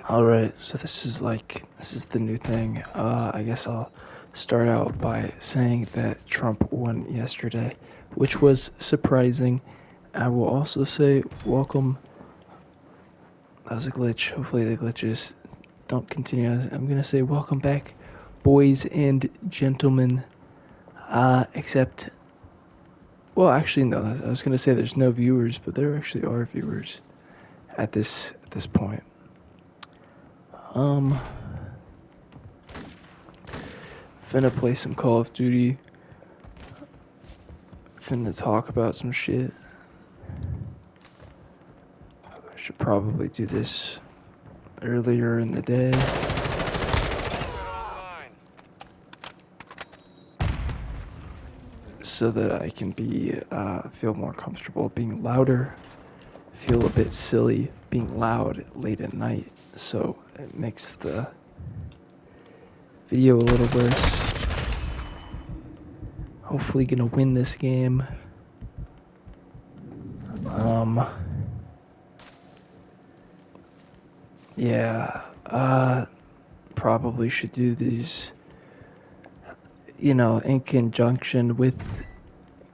Alright, so this is the new thing. I guess I'll start out by saying that Trump won yesterday, which was surprising. I will also say welcome. That was a glitch. Hopefully the glitches don't continue. I'm gonna say welcome back, boys and gentlemen. Except, well, actually no. I was gonna say there's no viewers, but there actually are viewers at this point. Um, Finna play some Call of Duty. Finna talk about some shit. I should probably do this earlier in the day. So that I can feel more comfortable being louder. Feel a bit silly being loud late at night. So it makes the video a little worse. Hopefully gonna win this game. Yeah, probably should do these, in conjunction with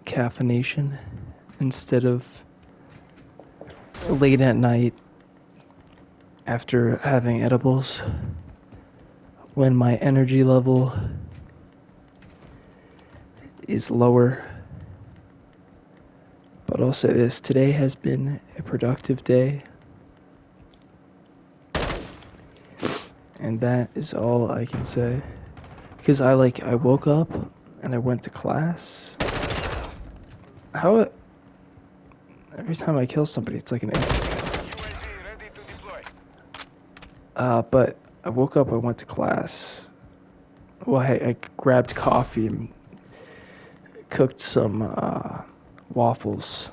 caffeination instead of late at night after having edibles when my energy level is lower. But I'll say this, today has been a productive day. And that is all I can say. Because I woke up and I went to class. Every time I kill somebody, it's like an instant. But I woke up, I went to class. Well, I grabbed coffee and cooked some waffles.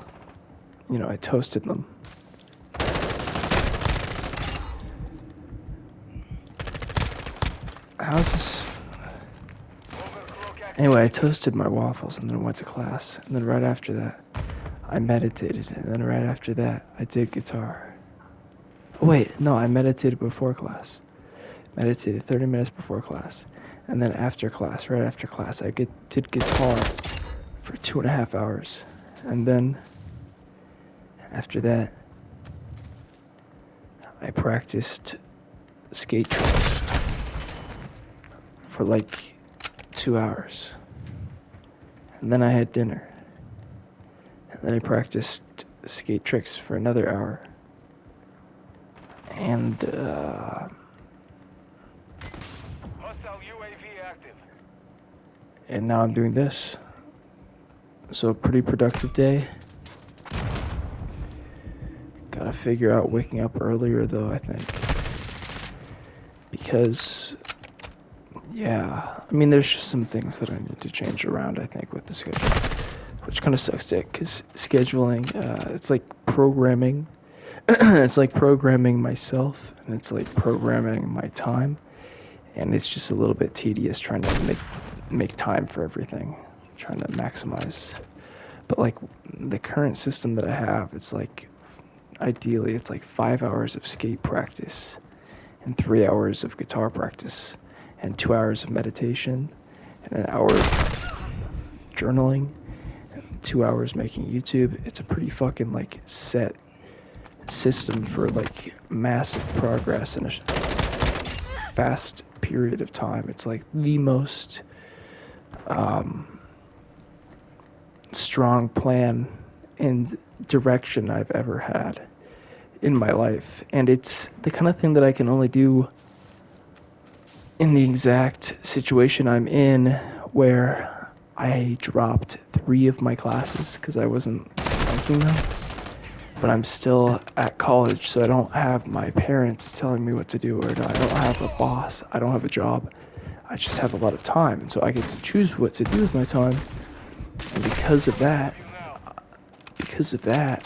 I toasted them. How's this? Anyway, I toasted my waffles and then went to class. And then right after that, I meditated. And then right after that, I did guitar. Oh, wait, no, I meditated before class. Meditated 30 minutes before class. And then after class, right after class, I did guitar for 2.5 hours. And then after that, I practiced skate tricks for like 2 hours. And then I had dinner. And then I practiced skate tricks for another hour. And and now I'm doing this. So pretty productive day. Gotta figure out waking up earlier though, I think. Because, yeah, I mean, there's just some things that I need to change around, I think, with the schedule. Which kind of sucks, Dick, because scheduling, it's like programming. It's like programming myself, and it's like programming my time. And it's just a little bit tedious trying to make time for everything. Trying to maximize. But like, the current system that I have, it's like, ideally, it's like 5 hours of skate practice, and 3 hours of guitar practice, and 2 hours of meditation, and an hour of journaling, and 2 hours making YouTube. It's a pretty fucking like set system for like massive progress in a fast period of time. It's like the most strong plan and direction I've ever had in my life. And it's the kind of thing that I can only do in the exact situation I'm in, where I dropped 3 of my classes because I wasn't liking them. But I'm still at college, so I don't have my parents telling me what to do, or I don't have a boss. I don't have a job. I just have a lot of time, and so I get to choose what to do with my time. And because of that,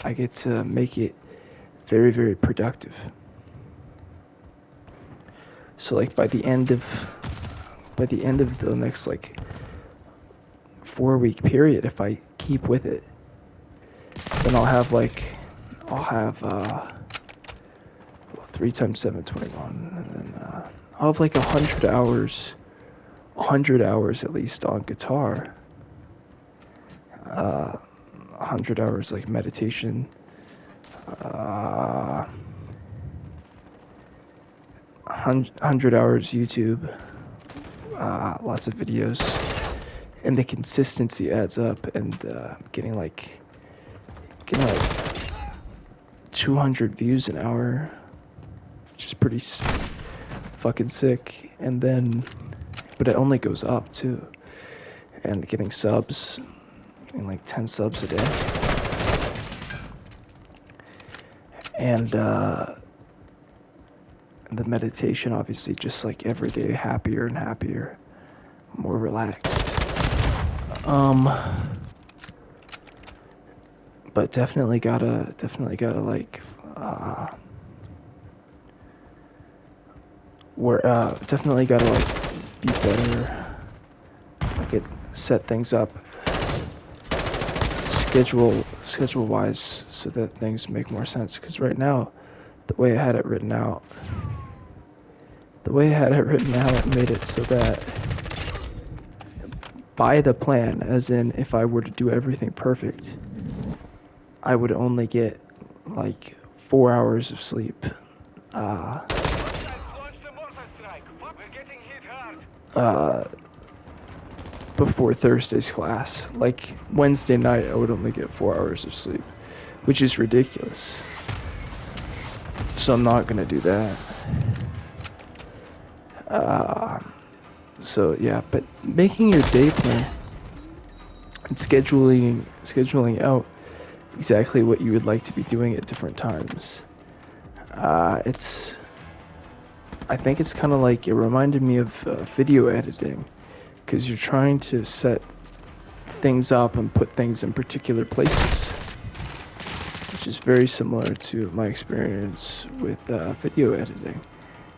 I get to make it very, very productive. So like by the end of the next like 4-week period, if I keep with it, then I'll have 3 3 times 721, and then I'll have like 100 hours at least on guitar. 100 hours like meditation. 100 hours YouTube. Lots of videos, and the consistency adds up, and getting like 200 views an hour, which is pretty fucking sick. And then, but it only goes up too, and getting subs, getting like 10 subs a day, and the meditation, obviously, just like every day, happier and happier, more relaxed. But definitely gotta like definitely gotta like be better, like set things up schedule wise, so that things make more sense. Because right now, the way I had it written out, it made it so that by the plan, as in if I were to do everything perfect, I would only get like 4 hours of sleep. Before Thursday's class. Like Wednesday night, I would only get 4 hours of sleep, which is ridiculous. So I'm not gonna do that. So yeah, but making your day plan and scheduling out exactly what you would like to be doing at different times. I think it's kind of like, it reminded me of video editing, because you're trying to set things up and put things in particular places, which is very similar to my experience with video editing.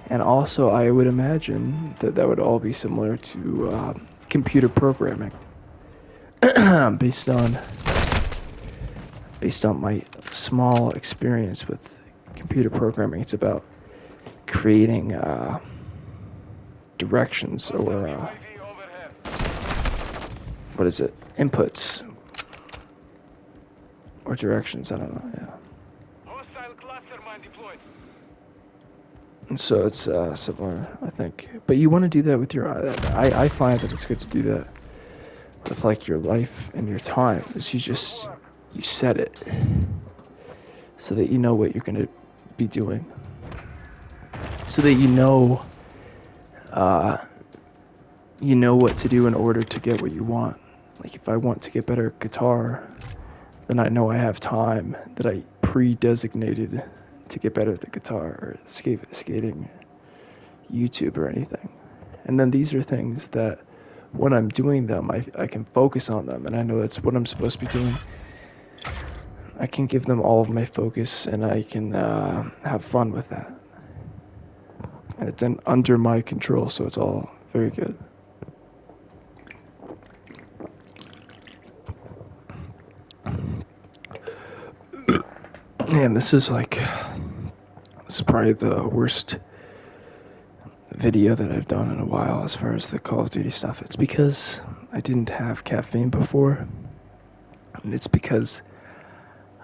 And also, I would imagine that would all be similar to computer programming, based on my small experience with computer programming. It's about creating directions, or what is it? Inputs or directions, I don't know, yeah. And so it's similar, I think. But you want to do that with your, I find that it's good to do that with like your life and your time, is you set it so that you know what you're going to be doing. So that you know what to do in order to get what you want. Like if I want to get better at guitar, then I know I have time that I pre-designated to get better at the guitar, or skating, YouTube, or anything. And then these are things that when I'm doing them, I can focus on them, and I know that's what I'm supposed to be doing. I can give them all of my focus, and I can have fun with that. And it's under my control, so it's all very good. Man, this is probably the worst video that I've done in a while as far as the Call of Duty stuff. It's because I didn't have caffeine before, and it's because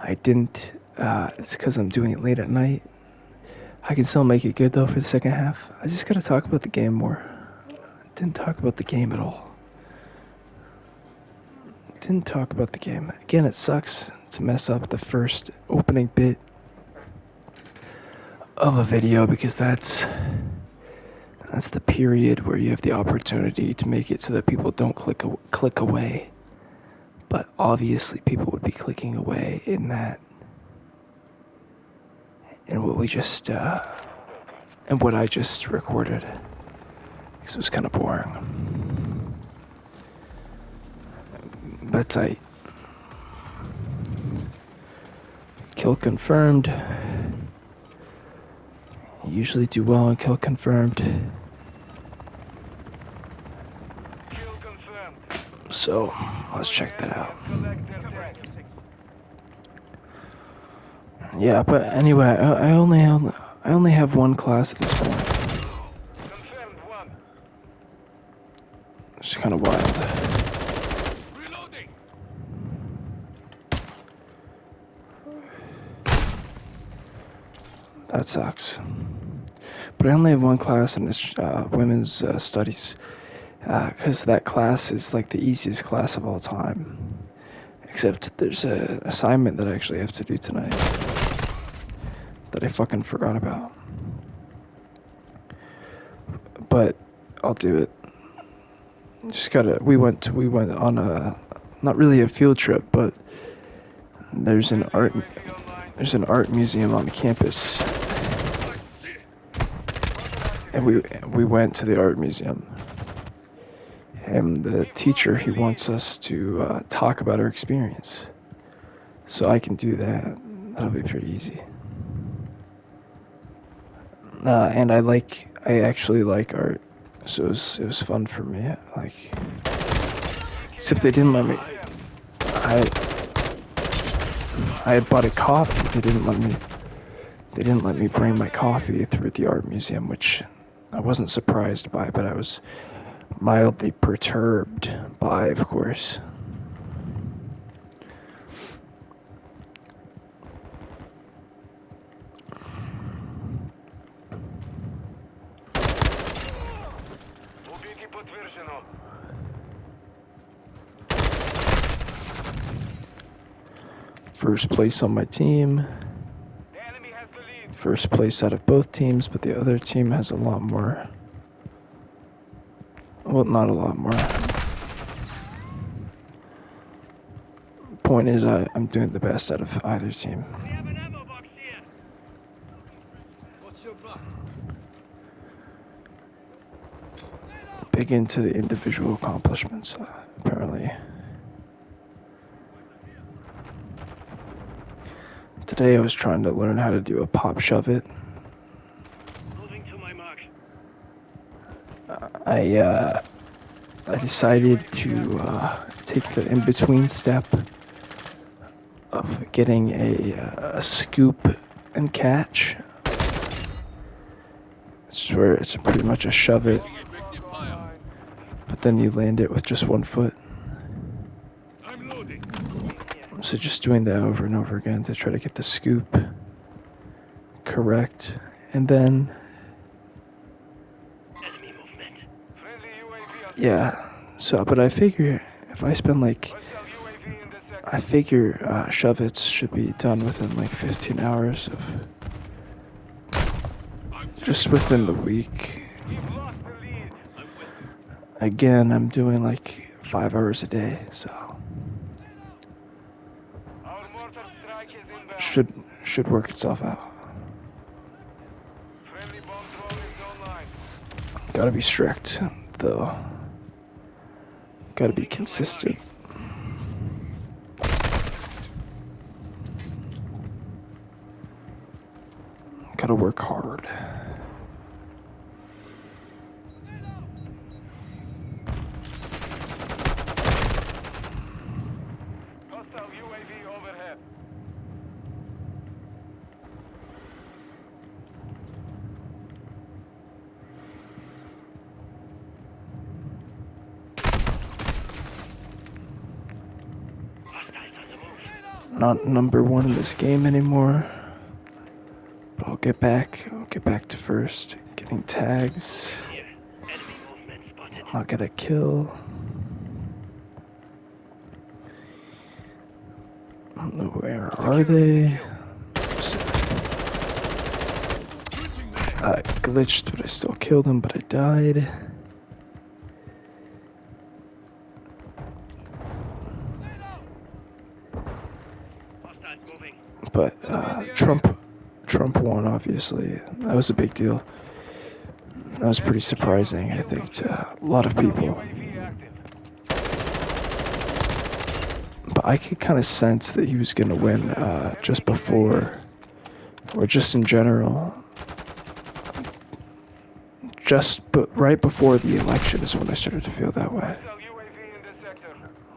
it's because I'm doing it late at night. I can still make it good though for the second half. I just gotta talk about the game more. I didn't talk about the game at all. Didn't talk about the game. Again, it sucks to mess up the first opening bit of a video, because that's the period where you have the opportunity to make it so that people don't click away. But obviously people would be clicking away in that, and what I just recorded, because it was kind of boring. But tight. Kill confirmed. Usually do well on kill confirmed. So let's check that out. Yeah, but anyway, I only I only have one class at this point. Confirmed one. It's kind of wild. Reloading. That sucks. But I only have one class, and it's women's studies. Because that class is like the easiest class of all time. Except there's an assignment that I actually have to do tonight that I fucking forgot about. But I'll do it. Just gotta. We went on a, not really a field trip, but there's an art museum on the campus, and we went to the art museum. And the teacher, he wants us to talk about our experience, so I can do that. That'll be pretty easy. And I actually like art, so it was fun for me. Like, except they didn't let me. I had bought a coffee. They didn't let me bring my coffee through the art museum, which I wasn't surprised by, but I was mildly perturbed by, of course. First place on my team. The enemy has the lead. First place out of both teams, but the other team has a lot more. Well, not a lot more. Point is, I'm doing the best out of either team. We have an ammo box here. What's your mark? Big into the individual accomplishments, apparently. Today I was trying to learn how to do a pop shove it. Moving to my mark. I decided to take the in-between step of getting a scoop and catch. It's where it's pretty much a shove it, but then you land it with just one foot. I'm loading. So just doing that over and over again to try to get the scoop correct, and then Enemy movement. Friendly UAV. yeah. So, but I figure if I spend like, Hostile UAV in the sector. I figure shove-its should be done within like 15 hours of just within the week. We've lost the lead. I'm with you. Again, I'm doing like 5 hours a day, so Our mortar strike is inbound. should work itself out. Friendly bomb drone is online. Gotta be strict, though. Gotta be consistent. Gotta work hard. Hostile UAV overhead. Hostiles on the move. Not number one in this game anymore. But I'll get back. I'll get back to first. Getting tags. Here. Enemy movement spotted. I'll get a kill. I don't know, where are they? I glitched, but I still killed him, but I died. Hostiles moving. But Trump won, obviously. That was a big deal. That was pretty surprising, I think, to a lot of people. UAV active. But I could kind of sense that he was going to win just before, or just in general. But right before the election is when I started to feel that way. Hostile UAV in the sector.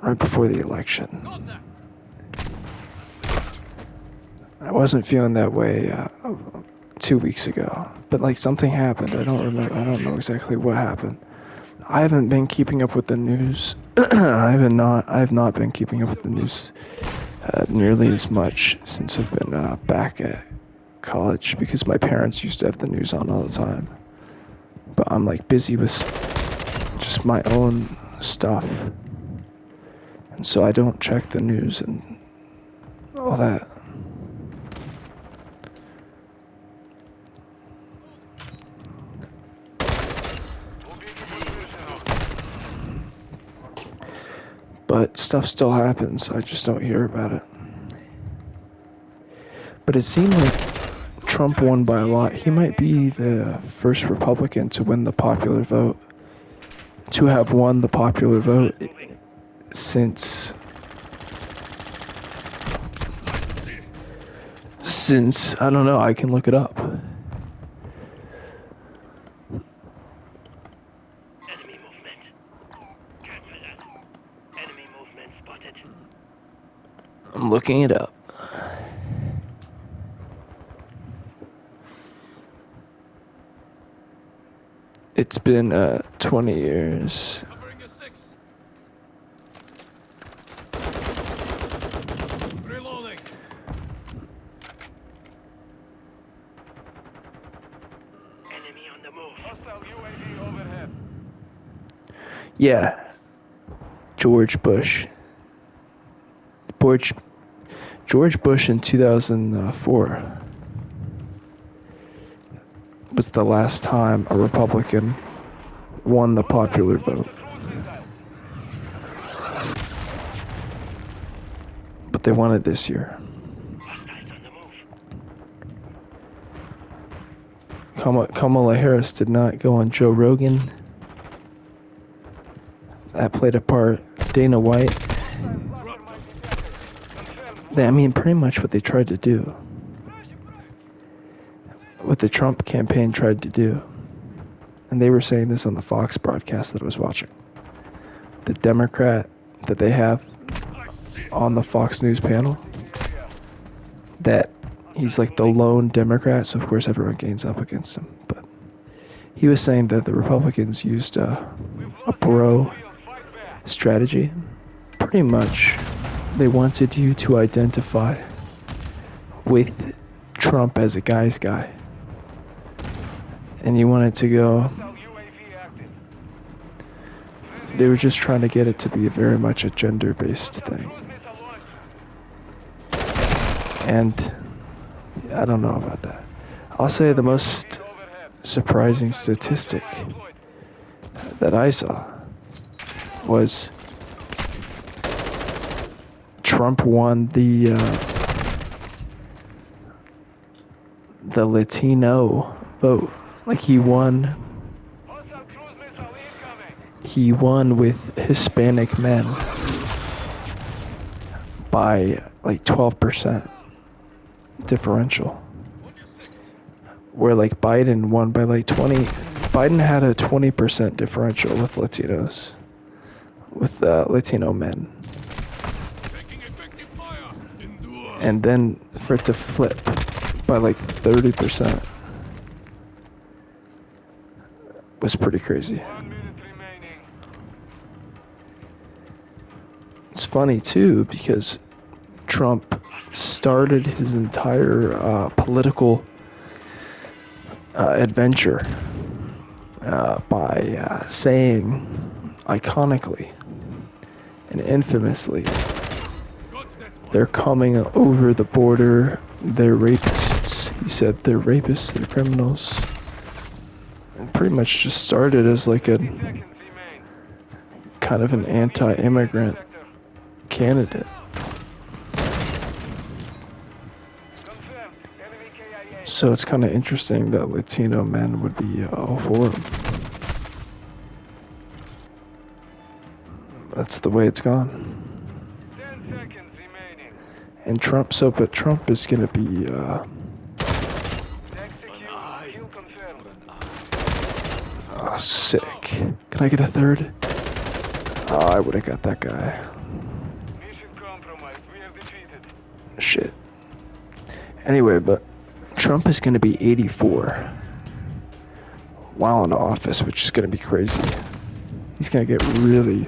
Right before the election. I wasn't feeling that way 2 weeks ago. But like something happened. I don't remember. I don't know exactly what happened. I haven't been keeping up with the news. I have not been keeping up with the news nearly as much since I've been back at college because my parents used to have the news on all the time. But I'm like busy with just my own stuff. And so I don't check the news and all that. But stuff still happens, I just don't hear about it. But it seemed like Trump won by a lot. He might be the first Republican to win the popular vote. To have won the popular vote since I don't know, I can look it up. Enemy movement. Cancel that. Enemy movement spotted. I'm looking it up. It's been 20 years. Covering a 6. Reloading. Enemy on the move. Hostile UAV overhead. Yeah. George Bush in 2004 was the last time a Republican won the popular vote. But they won it this year. Hostiles on the move. Kamala Harris did not go on Joe Rogan. That played a part. Dana White. I mean, pretty much what they tried to do. What the Trump campaign tried to do. And they were saying this on the Fox broadcast that I was watching. The Democrat that they have on the Fox News panel, that he's like the lone Democrat, so of course everyone gains up against him. But he was saying that the Republicans used a bro strategy. Pretty much, they wanted you to identify with Trump as a guy's guy. And you wanted to go... They were just trying to get it to be very much a gender-based thing. And I don't know about that. I'll say the most surprising statistic that I saw was Trump won the Latino vote. Like he won with Hispanic men by like 12% differential. Where like Biden won by like 20. Biden had a 20% differential with Latinos, with Latino men. And then for it to flip by like 30% was pretty crazy. 1 minute remaining. It's funny too because Trump started his entire political adventure by saying iconically and infamously, they're coming over the border, they're rapists. He said they're rapists, they're criminals. And pretty much just started as like a kind of an anti-immigrant candidate. So it's kind of interesting that Latino men would be all for him. That's the way it's gone. 10 seconds remaining. And Trump is gonna be, Kill confirmed. oh, sick. Can I get a third? Oh, I would've got that guy. Mission compromised. We are defeated. Shit. Anyway, but Trump is going to be 84 while in office, which is going to be crazy. He's going to get really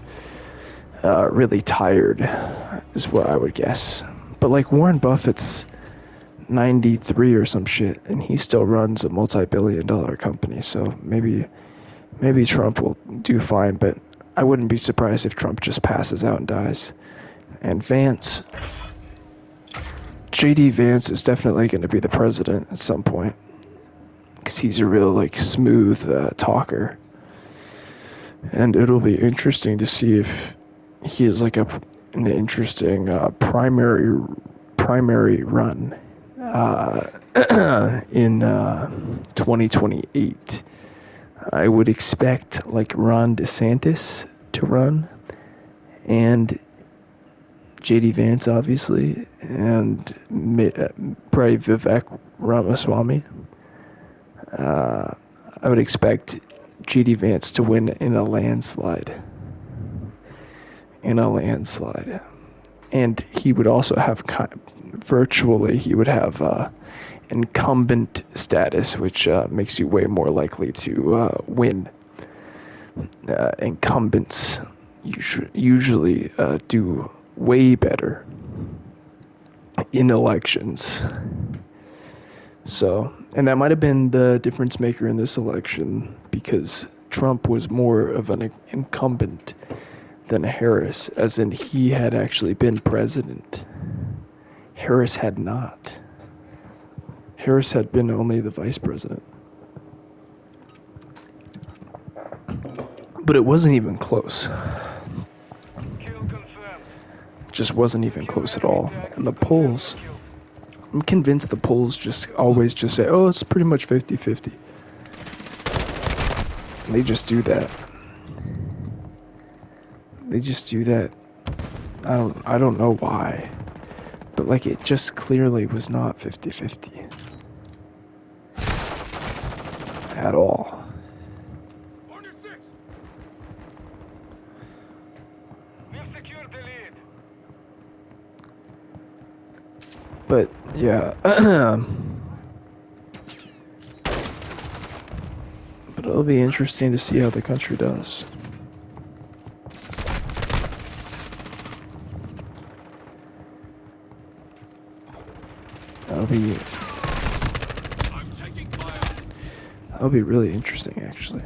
tired, is what I would guess. But like Warren Buffett's 93 or some shit, and he still runs a multi-billion-dollar company. So maybe Trump will do fine, but I wouldn't be surprised if Trump just passes out and dies. And Vance, JD Vance is definitely going to be the president at some point, because he's a real like smooth talker. And it'll be interesting to see if he is like an interesting primary run in 2028. I would expect like Ron DeSantis to run, and JD Vance obviously, and probably Vivek Ramaswamy. I would expect JD Vance to win in a landslide. And he would also have virtually incumbent status, which makes you way more likely to win. Incumbents usually do way better in elections. So, and that might have been the difference maker in this election, because Trump was more of an incumbent than Harris, as in he had actually been president. Harris had not. Harris had been only the vice president. But it wasn't even close. Just wasn't even close at all. And the polls, I'm convinced the polls just always just say, oh, it's pretty much 50-50. And they just do that. I don't know why. But like, it just clearly was not 50-50. At all. But yeah, but it'll be interesting to see how the country does. That'll be really interesting, actually.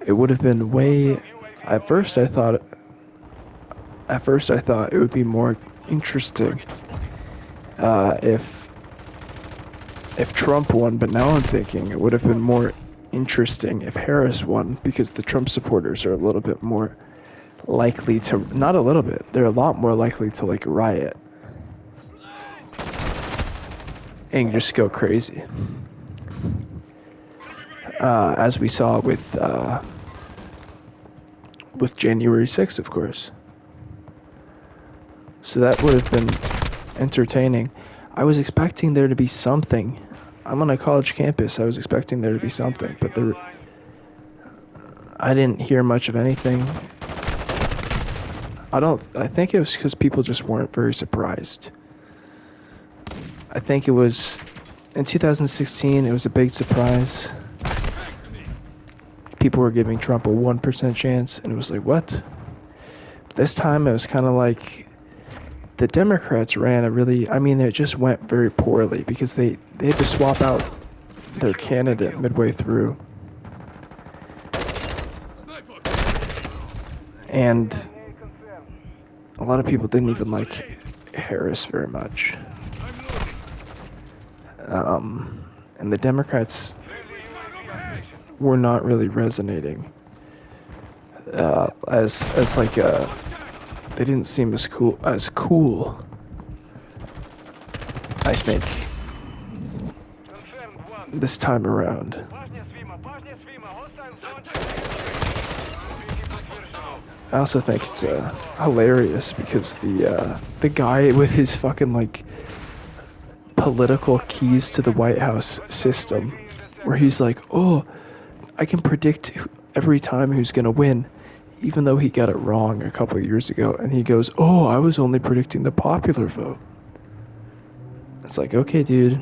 It would have been way. At first, I thought it would be more interesting if Trump won, but now I'm thinking it would have been more interesting if Harris won, because the Trump supporters are a little bit more likely to, not a little bit, they're a lot more likely to like riot and just go crazy, as we saw with January 6th, of course. So that would have been entertaining. I was expecting there to be something. I'm on a college campus. I was expecting there to be something, but I didn't hear much of anything. I think it was because people just weren't very surprised. I think it was, in 2016, it was a big surprise. People were giving Trump a 1% chance, and it was like, what? This time it was kind of like, the Democrats ran it just went very poorly, because they had to swap out their candidate midway through. And a lot of people didn't even like Harris very much. And the Democrats were not really resonating as like they didn't seem as cool, I think, this time around. I also think it's hilarious because the guy with his fucking like political keys to the White House system, where he's like, oh, I can predict every time who's gonna win. even though he got it wrong a couple of years ago, and he goes, "Oh, I was only predicting the popular vote." It's like, okay, dude.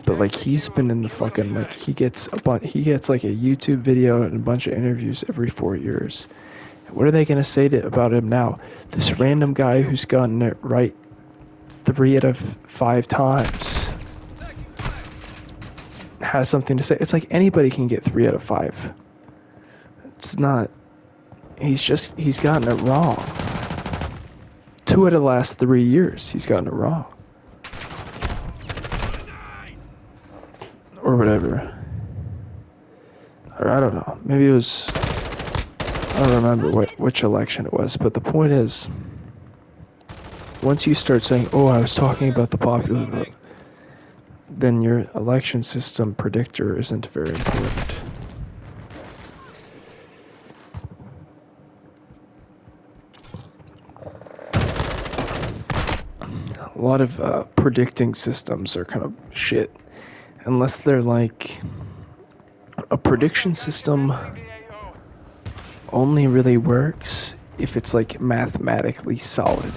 But like, he's been in the fucking, like, he gets like a YouTube video and a bunch of interviews every 4 years. What are they gonna say about him now? This random guy who's gotten it right 3 out of 5 times has something to say. It's like anybody can get 3 out of 5. It's not. He's gotten it wrong. 2 out of the last 3 years, he's gotten it wrong. Or whatever. Or I don't know. Maybe it was. I don't remember which election it was, but the point is, once you start saying, "Oh, I was talking about the popular vote," then your election system predictor isn't very important. A lot of predicting systems are kind of shit, unless they're like a prediction system only really works if it's like mathematically solid.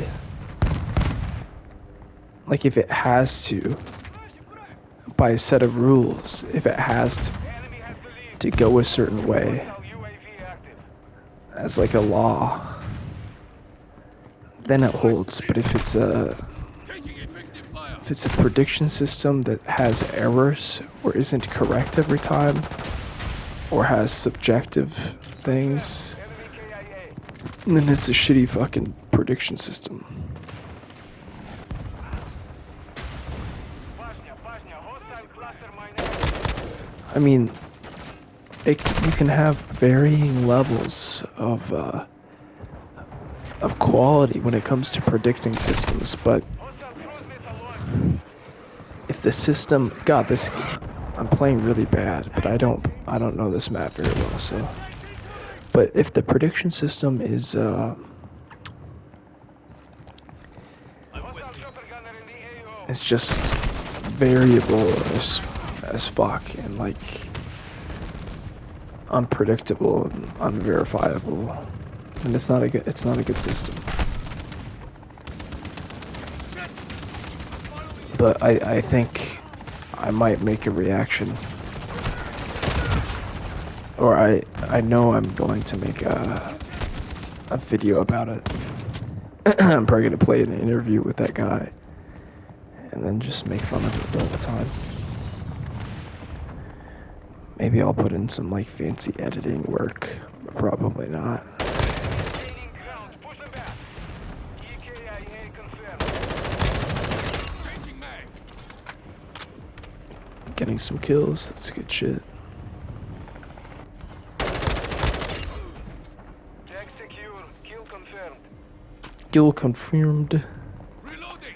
Like if it has to, by a set of rules, if it has to go a certain way as like a law, then it holds. But if it's a prediction system that has errors or isn't correct every time, or has subjective things, then it's a shitty fucking prediction system. I mean, you can have varying levels of quality when it comes to predicting systems, but if the system, God, I'm playing really bad, but I don't know this map very well, so. But if the prediction system is it's just variable as fuck, and like unpredictable and unverifiable, and it's not a good system. But I think I might make a reaction, or I know I'm going to make a video about it. I'm probably gonna play an interview with that guy, and then just make fun of it all the time. Maybe I'll put in some like fancy editing work, but probably not. Getting some kills, that's good shit. Kill confirmed. Reloading.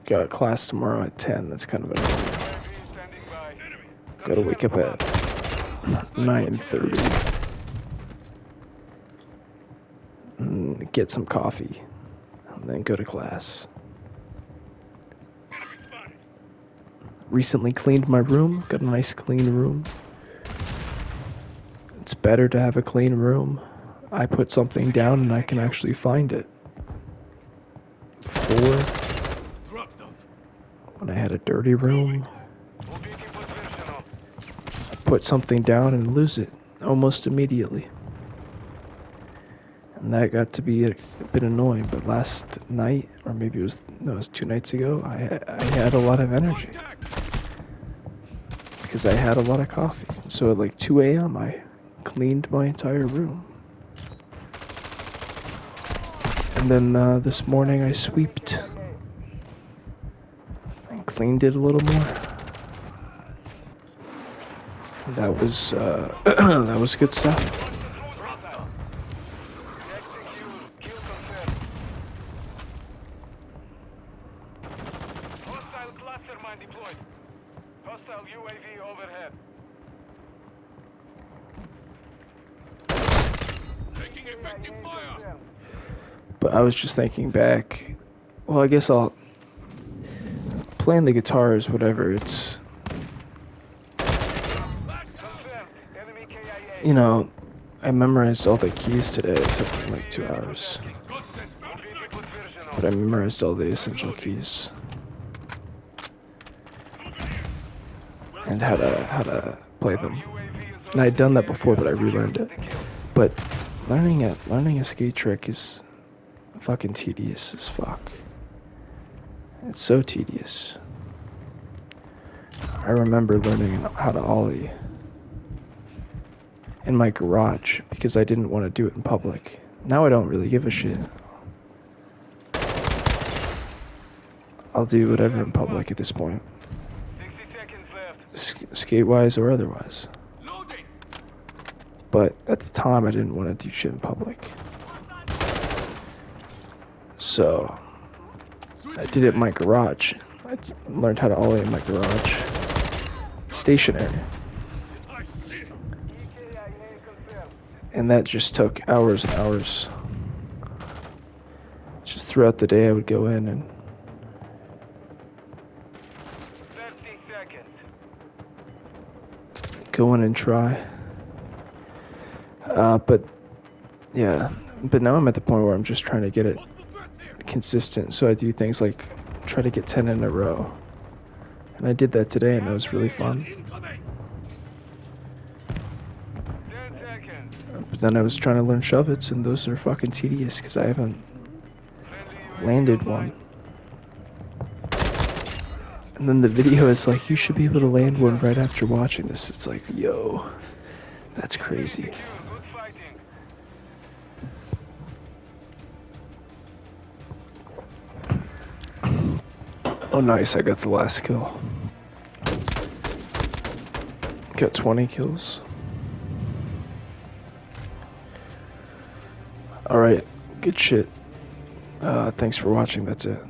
Got a class tomorrow at 10. That's kind of annoying. Gotta wake up at 9:30. Get some coffee, and then go to class. Recently cleaned my room. Got a nice clean room. It's better to have a clean room. I put something down and I can actually find it. Before, when I had a dirty room, I put something down and lose it almost immediately. And that got to be a bit annoying, but last night, or maybe it was 2 nights ago, I had a lot of energy. Because I had a lot of coffee. So at like 2 a.m. I cleaned my entire room. And then this morning I sweeped and cleaned it a little more. That was that was good stuff. Hostile cluster mine deployed. Hostile UAV overhead. But I was just thinking back. Well, I guess I'll playing the guitars, whatever. It's Enemy KIA. you know, I memorized all the keys today. It took me like 2 hours, but I memorized all the essential keys and how to play them. And I'd done that before, but I relearned it. But learning a skate trick is fucking tedious as fuck. It's so tedious. I remember learning how to ollie in my garage because I didn't want to do it in public. Now I don't really give a shit. I'll do whatever in public at this point, 60 seconds left. skate-wise or otherwise. But at the time, I didn't want to do shit in public. So I did it in my garage. Learned how to ollie in my garage. Stationary. And that just took hours and hours. Just throughout the day, I would go in and 30 seconds. go in and try. But yeah, but now I'm at the point where I'm just trying to get it consistent. So I do things like try to get 10 in a row. And I did that today and that was really fun. 10 seconds. But then I was trying to learn shove-its and those are fucking tedious because I haven't Friendly UAV landed online. one. And then the video is like, you should be able to land one right after watching this. It's like, yo, that's crazy. Secure. Good fighting. Oh nice, I got the last kill. Got 20 kills. Alright, good shit. Thanks for watching, that's it.